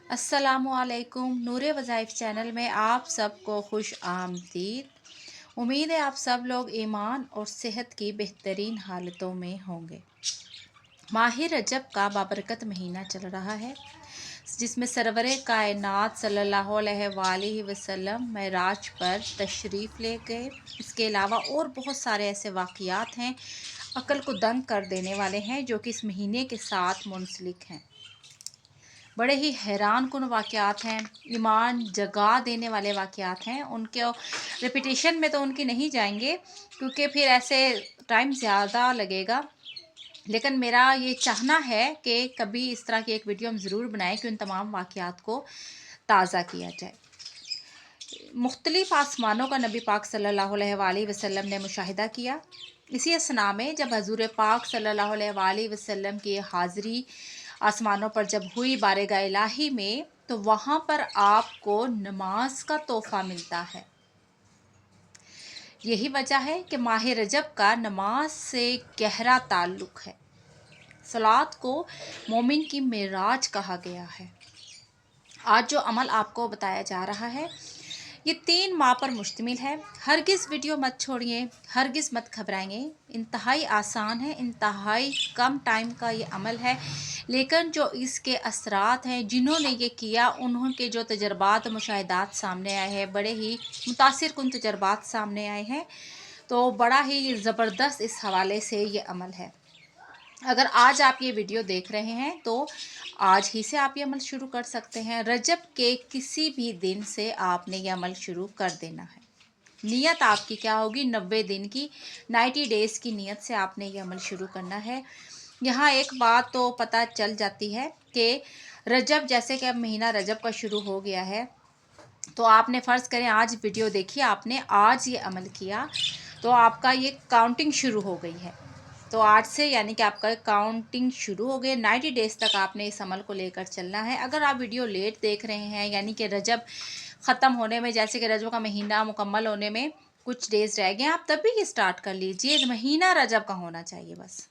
अस्सलामुअलैकुम। नूरे वज़ाइफ चैनल में आप सबको खुश आमदीद। उम्मीद है आप सब लोग ईमान और सेहत की बेहतरीन हालतों में होंगे। माह रजब का बाबरकत महीना चल रहा है, जिसमें सरवरे कायनात सल्लल्लाहु अलैहि वसल्लम मेराज पर तशरीफ़ ले गए। इसके अलावा और बहुत सारे ऐसे वाक़यात हैं अक़ल को दंग कर देने वाले हैं, जो कि इस महीने के साथ मुंसलिक हैं। बड़े ही हैरान कुन वाक़यात हैं, ईमान जगा देने वाले वाक़यात हैं। उनके रिपीटिशन में तो उनकी नहीं जाएंगे, क्योंकि फिर ऐसे टाइम ज़्यादा लगेगा। लेकिन मेरा ये चाहना है कि कभी इस तरह की एक वीडियो हम ज़रूर बनाएं कि उन तमाम वाक़यात को ताज़ा किया जाए। मुख्तलिफ़ आसमानों का नबी पाक सल्लल्लाहु अलैहि वसल्लम ने मुशाहिदा किया। इसी असना में जब हज़ूर पाक सल्लल्लाहु अलैहि वसल्लम की हाज़िरी आसमानों पर जब हुई बारगाह इलाही में, तो वहाँ पर आपको नमाज का तोहफ़ा मिलता है। यही वजह है कि माह रजब का नमाज से गहरा ताल्लुक़ है। सलात को मोमिन की मेराज कहा गया है। आज जो अमल आपको बताया जा रहा है, ये 3 माह पर मुश्तमिल है। हरगिज़ वीडियो मत छोड़िए, हरगिज़ मत घबराइए। इंतहाई आसान है, इंतहाई कम टाइम का ये अमल है, लेकिन जो इसके असरात हैं, जिन्होंने ये किया उन्होंने जो तजर्बात मुशाहिदात सामने आए हैं, बड़े ही मुतासिर कुन तजर्बात सामने आए हैं। तो बड़ा ही ज़बरदस्त इस हवाले से ये अमल है। अगर आज आप ये वीडियो देख रहे हैं तो आज ही से आप ये अमल शुरू कर सकते हैं। रजब के किसी भी दिन से आपने ये अमल शुरू कर देना है। नियत आपकी क्या होगी? 90 दिन की, 90 डेज़ की नियत से आपने ये अमल शुरू करना है। यहाँ एक बात तो पता चल जाती है कि रजब, जैसे कि अब महीना रजब का शुरू हो गया है, तो आपने फ़र्ज़ करें आज वीडियो देखी, आपने आज ये अमल किया, तो आपका ये काउंटिंग शुरू हो गई है। तो आज से यानी कि आपका काउंटिंग शुरू हो गई। 90 डेज़ तक आपने इस अमल को लेकर चलना है। अगर आप वीडियो लेट देख रहे हैं, यानी कि रजब ख़त्म होने में, जैसे कि रजब का महीना मुकम्मल होने में कुछ डेज़ रह गए, आप तभी ये स्टार्ट कर लीजिए। महीना रजब का होना चाहिए बस।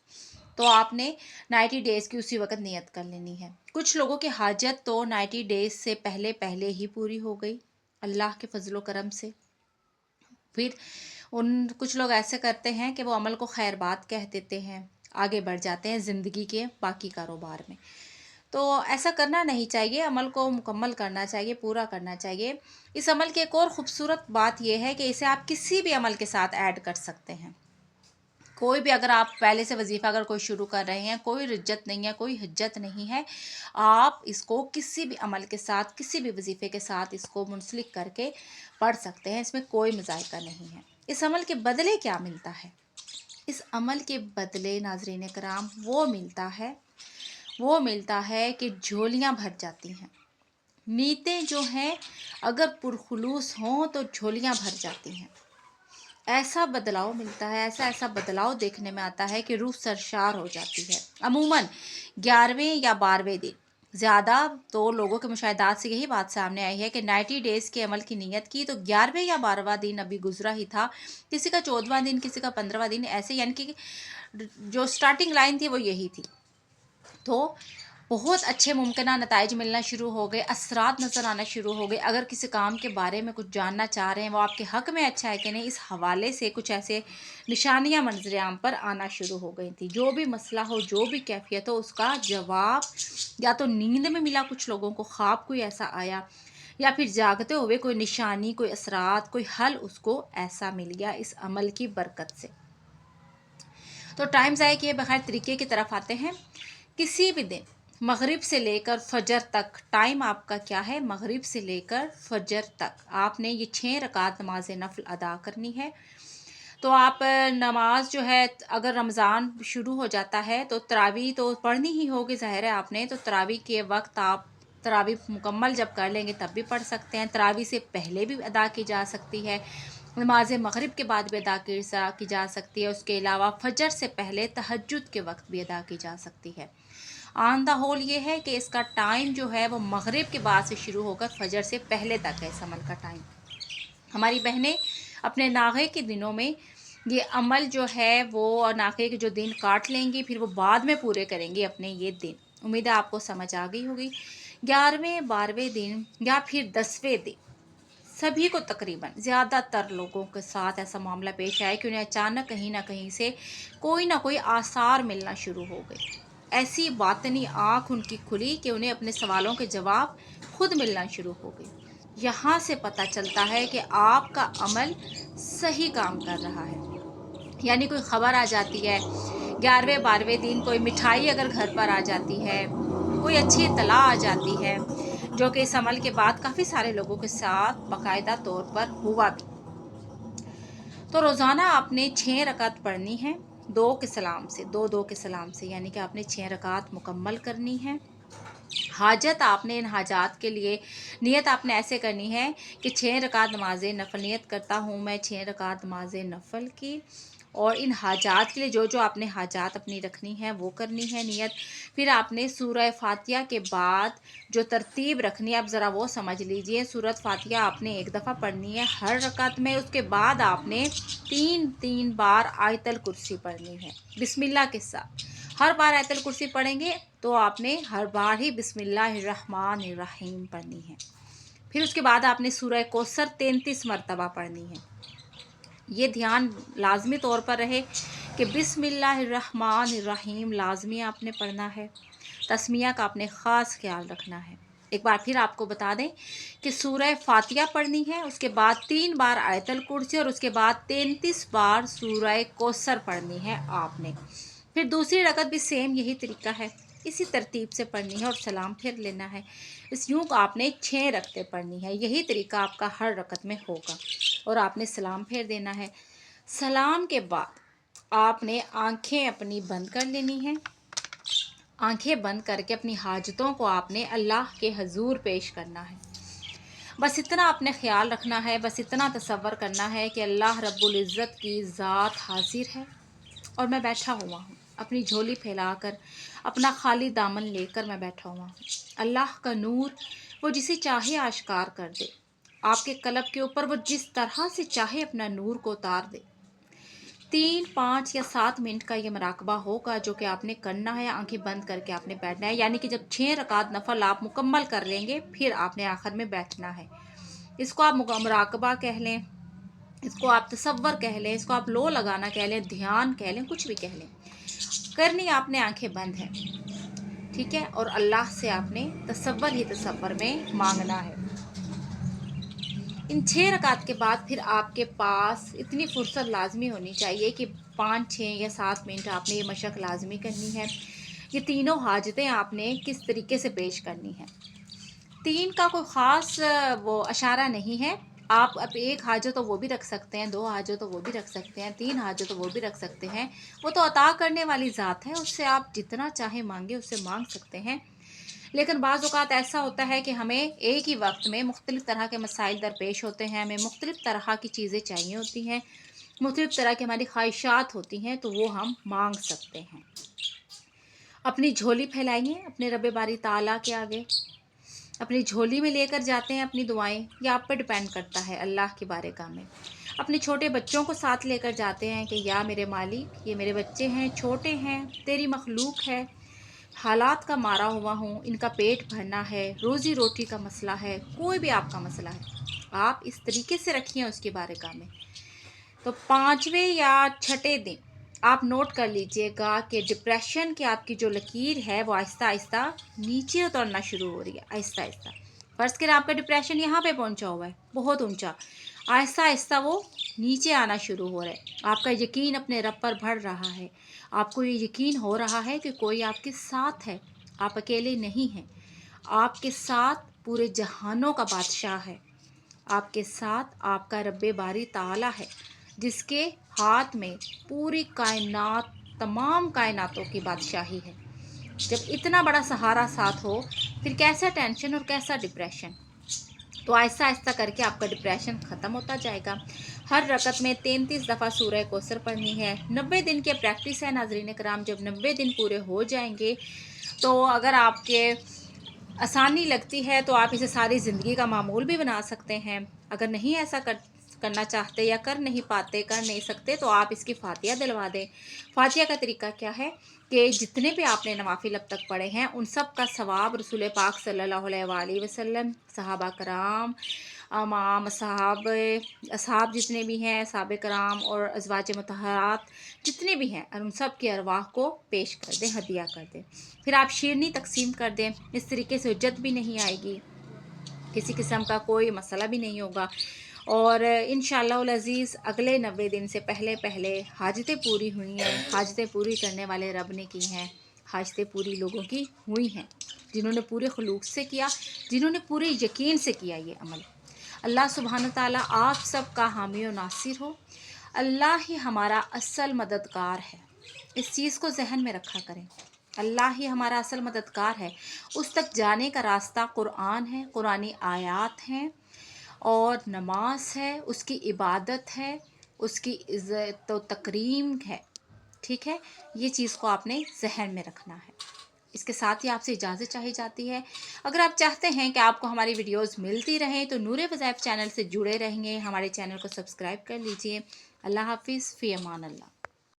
तो आपने 90 डेज़ की उसी वक्त नियत कर लेनी है। कुछ लोगों की हाजत तो 90 डेज़ से पहले पहले ही पूरी हो गई अल्लाह के फजलो करम से। फिर कुछ लोग ऐसे करते हैं कि वो अमल को खैर बात कह देते हैं, आगे बढ़ जाते हैं ज़िंदगी के बाकी कारोबार में। तो ऐसा करना नहीं चाहिए, अमल को मुकम्मल करना चाहिए, पूरा करना चाहिए। इस अमल की एक और ख़ूबसूरत बात यह है कि इसे आप किसी भी अमल के साथ ऐड कर सकते हैं। कोई भी, अगर आप पहले से वजीफ़ा अगर कोई शुरू कर रहे हैं, कोई रिज्जत नहीं है, कोई हिज्जत नहीं है, आप इसको किसी भी अमल के साथ, किसी भी वजीफ़े के साथ इसको मुंसलिक करके पढ़ सकते हैं। इसमें कोई मज़ायका नहीं है। इस अमल के बदले क्या मिलता है? इस अमल के बदले नाज़रीन कराम वो मिलता है कि झोलियाँ भर जाती हैं। नीयतें जो हैं अगर पुरखुलूस हों तो झोलियाँ भर जाती हैं। ऐसा बदलाव मिलता है, ऐसा बदलाव देखने में आता है कि रूह सरशार हो जाती है। अमूमन 11वें या 12वें दिन, ज़्यादा तो लोगों के मुशाहिदात से यही बात सामने आई है कि 90 डेज़ के अमल की नीयत की तो 11वें या 12वां दिन अभी गुजरा ही था, किसी का 14वां दिन, किसी का 15वां दिन, ऐसे, यानी कि जो स्टार्टिंग लाइन थी वो यही थी। तो बहुत अच्छे मुमकिन नताइज मिलना शुरू हो गए, असरात नज़र आना शुरू हो गए। अगर किसी काम के बारे में कुछ जानना चाह रहे हैं, वो आपके हक़ में अच्छा है कि नहीं, इस हवाले से कुछ ऐसे निशानियाँ मंज़र आम पर आना शुरू हो गई थी। जो भी मसला हो, जो भी कैफियत हो, उसका जवाब या तो नींद में मिला, कुछ लोगों को ख्वाब कोई ऐसा आया, या फिर जागते हुए कोई निशानी, कोई असरात, कोई हल उसको ऐसा मिल गया इस अमल की बरकत से। तो टाइम ज़ाया किए बगैर तरीके की तरफ आते हैं। किसी भी दिन मगरिब से लेकर फजर तक टाइम आपका क्या है? मगरिब से लेकर फजर तक आपने ये 6 रकात नमाज नफ़ल अदा करनी है। तो आप नमाज जो है, अगर रमज़ान शुरू हो जाता है तो तरावी तो पढ़नी ही होगी, ज़ाहिर है आपने। तो तरावी के वक्त आप तरावी मुकम्मल जब कर लेंगे तब भी पढ़ सकते हैं। तरावी से पहले भी अदा की जा सकती है, नमाज मगरिब के बाद भी अदा की जा सकती है। उसके अलावा फ़जर से पहले तहज्जुद के वक्त भी अदा की जा सकती है। ऑन द होल ये है कि इसका टाइम जो है वो मगरिब के बाद से शुरू होकर फजर से पहले तक है इस अमल का टाइम। हमारी बहनें अपने नागे के दिनों में ये अमल जो है वो नागे के जो दिन काट लेंगी, फिर वो बाद में पूरे करेंगी अपने ये दिन। उम्मीद है आपको समझ आ गई होगी। 11वें 12वें दिन या फिर 10वें दिन सभी को तकरीबन ज़्यादातर लोगों के साथ ऐसा मामला पेश आया कि उन्हें अचानक कहीं ना कहीं से कोई ना कोई आसार मिलना शुरू हो गए। ऐसी बातनी आँख उनकी खुली कि उन्हें अपने सवालों के जवाब खुद मिलना शुरू हो गए। यहाँ से पता चलता है कि आपका अमल सही काम कर रहा है। यानी कोई खबर आ जाती है, 11वें 12वें दिन कोई मिठाई अगर घर पर आ जाती है, कोई अच्छी इत्तला आ जाती है, जो कि इस अमल के बाद काफ़ी सारे लोगों के साथ बाकायदा तौर पर हुआ भी। तो रोज़ाना आपने 6 रकात पढ़नी है, 2 के सलाम से, 2-2 के सलाम से, यानी कि आपने 6 रकात मुकम्मल करनी है। हाजत आपने इन हाजात के लिए नियत आपने ऐसे करनी है कि 6 रकात नमाज नफ़ल नियत करता हूँ मैं 6 रकात नमाज नफ़ल की, और इन हाजात के लिए जो जो आपने हाजात अपनी रखनी है वो करनी है नियत। फिर आपने सूरह फातिहा के बाद जो तरतीब रखनी है, आप ज़रा वो समझ लीजिए। सूरत फातिहा आपने एक दफ़ा पढ़नी है हर रकात में, उसके बाद आपने 3-3 बार आयतल कुर्सी पढ़नी है बिस्मिल्लाह के साथ। हर बार आयतल कुर्सी पढ़ेंगे तो आपने हर बार ही बिस्मिल्लाहिर्रहमानिर्रहीम पढ़नी है। फिर उसके बाद आपने सूरह कौसर 33 मरतबा पढ़नी है। ये ध्यान लाजमी तौर पर रहे कि बिस्मिल्लाहिर्रहमानिर्रहीम लाजमी आपने पढ़ना है। तस्मिया का आपने ख़ास ख्याल रखना है। एक बार फिर आपको बता दें कि सूरह फातिहा पढ़नी है, उसके बाद 3 बार आयतल कुर्सी और उसके बाद 33 बार सूरह कौसर पढ़नी है आपने। फिर दूसरी रकत भी सेम यही तरीका है, इसी तरतीब से पढ़नी है और सलाम फिर लेना है। इस यूँ आपने 6 रकतें पढ़नी है, यही तरीका आपका हर रकत में होगा और आपने सलाम फेर देना है। सलाम के बाद आपने आंखें अपनी बंद कर लेनी है। आंखें बंद करके अपनी हाजतों को आपने अल्लाह के हजूर पेश करना है। बस इतना आपने ख्याल रखना है, बस इतना तसव्वुर करना है कि अल्लाह रब्बुल इज़्ज़त की ज़ात हाजिर है और मैं बैठा हुआ हूँ, अपनी झोली फैलाकर, अपना खाली दामन लेकर मैं बैठा हुआ हूँ। अल्लाह का नूर वो जिसे चाहे आश्कार कर दे, आपके कल्ब के ऊपर वो जिस तरह से चाहे अपना नूर को उतार दे। 3, 5 या 7 मिनट का ये मराकबा होगा जो कि आपने करना है, आंखें बंद करके आपने बैठना है। यानी कि जब 6 रकात नफल आप मुकम्मल कर लेंगे फिर आपने आखिर में बैठना है। इसको आप मराकबा कह लें, इसको आप तसव्वुर कह लें, इसको आप लो लगाना कह लें, ध्यान कह लें, कुछ भी कह लें। करनी आपने आंखें बंद है, ठीक है, और अल्लाह से आपने तसव्वुर ही तसव्वुर में मांगना है। इन 6 रकात के बाद फिर आपके पास इतनी फुर्सत लाजमी होनी चाहिए कि 5, 6 या 7 मिनट आपने ये मशक लाजमी करनी है। ये तीनों हाजतें आपने किस तरीके से पेश करनी है। 3 का कोई ख़ास वो इशारा नहीं है। आप अब 1 हाजत तो वो भी रख सकते हैं, 2 हाजत तो वो भी रख सकते हैं, 3 हाजत तो वो भी रख सकते हैं। वो तो अता करने वाली ज़ात है, उससे आप जितना चाहे मांगे उससे मांग सकते हैं। लेकिन बाज़ औक़ात ऐसा होता है कि हमें एक ही वक्त में मुख्तलिफ़ तरह के मसाइल दरपेश होते हैं, हमें मुख्तलिफ़ तरह की चीज़ें चाहिए होती हैं, मुख्तलिफ़ तरह की हमारी ख्वाहिशात होती हैं, तो वो हम मांग सकते हैं। अपनी झोली फैलाइए अपने रब बारी ताला के आगे, अपनी झोली में लेकर जाते हैं अपनी दुआएं, या आप पर डिपेंड करता है अल्लाह की बारगाह में। अपने छोटे बच्चों को साथ लेकर जाते हैं कि या मेरे मालिक, ये मेरे बच्चे हैं, छोटे हैं, तेरी मखलूक है, हालात का मारा हुआ हूँ, इनका पेट भरना है, रोज़ी रोटी का मसला है, कोई भी आपका मसला है, आप इस तरीके से रखिए उसकी बारगाह में। तो 5वें या 6ठे दिन आप नोट कर लीजिएगा कि डिप्रेशन की आपकी जो लकीर है वो आहिस्ता आहिस्ता नीचे उतरना शुरू हो रही है, आहिस्ता आहिस्ता। फर्स्ट कर आपका डिप्रेशन यहाँ पे पहुँचा हुआ है बहुत ऊंचा, आहिस्ता आहिस्ता वो नीचे आना शुरू हो रहा है। आपका यकीन अपने रब पर बढ़ रहा है, आपको ये यकीन हो रहा है कि कोई आपके साथ है, आप अकेले नहीं हैं, आपके साथ पूरे जहानों का बादशाह है, आपके साथ आपका रब्बे बारी ताला है जिसके हाथ में पूरी कायनात, तमाम कायनातों की बादशाही है। जब इतना बड़ा सहारा साथ हो फिर कैसा टेंशन और कैसा डिप्रेशन। तो आहिस्ता आहिस्ता करके आपका डिप्रेशन ख़त्म होता जाएगा। हर रकत में 33 दफ़ा सूरह कौसर पढ़नी है। 90 दिन की प्रैक्टिस है नाज़रीन कराम। जब 90 दिन पूरे हो जाएंगे तो अगर आपके आसानी लगती है तो आप इसे सारी ज़िंदगी का मामूल भी बना सकते हैं। अगर नहीं ऐसा कर करना चाहते या कर नहीं पाते, कर नहीं सकते, तो आप इसकी फातिया दिलवा दें। फातिया का तरीका क्या है कि जितने भी आपने नवाफिल अब तक पढ़े हैं उन सब का सवाब रसूल पाक सल्लल्लाहु अलैहि वसल्लम, सहाबा कराम, इमाम असहाब जितने भी हैं, साहब कराम और अज़वाज मुतहरात जितने भी हैं, और उन सब की अरवाह को पेश कर दें, हदिया कर दें। फिर आप शीरनी तकसीम कर दें। इस तरीके से हुज्जत भी नहीं आएगी, किसी किस्म का कोई मसला भी नहीं होगा, और इंशाअल्लाह अज़ीज़ अगले 90 दिन से पहले पहले हाजतें पूरी हुई हैं। हाजतें पूरी करने वाले रब ने की हैं। हाजतें पूरी लोगों की हुई हैं जिन्होंने पूरे खुलूक से किया, जिन्होंने पूरे यकीन से किया ये अमल। अल्लाह सुब्हान ताला आप सब का हामी और नासिर हो। अल्लाह ही हमारा असल मददगार है, इस चीज़ को जहन में रखा करें। अल्लाह ही हमारा असल मददगार है। उस तक जाने का रास्ता कुरान है, कुरानी आयात हैं और नमाज है, उसकी इबादत है, उसकी इज़्ज़त व तकरीम है। ठीक है, ये चीज़ को आपने जहन में रखना है। इसके साथ ही आपसे इजाज़त चाही जाती है। अगर आप चाहते हैं कि आपको हमारी वीडियोस मिलती रहें तो नूर वज़ाइफ चैनल से जुड़े रहेंगे, हमारे चैनल को सब्सक्राइब कर लीजिए। अल्लाह हाफिज़, फ़ी अमान अल्लाह।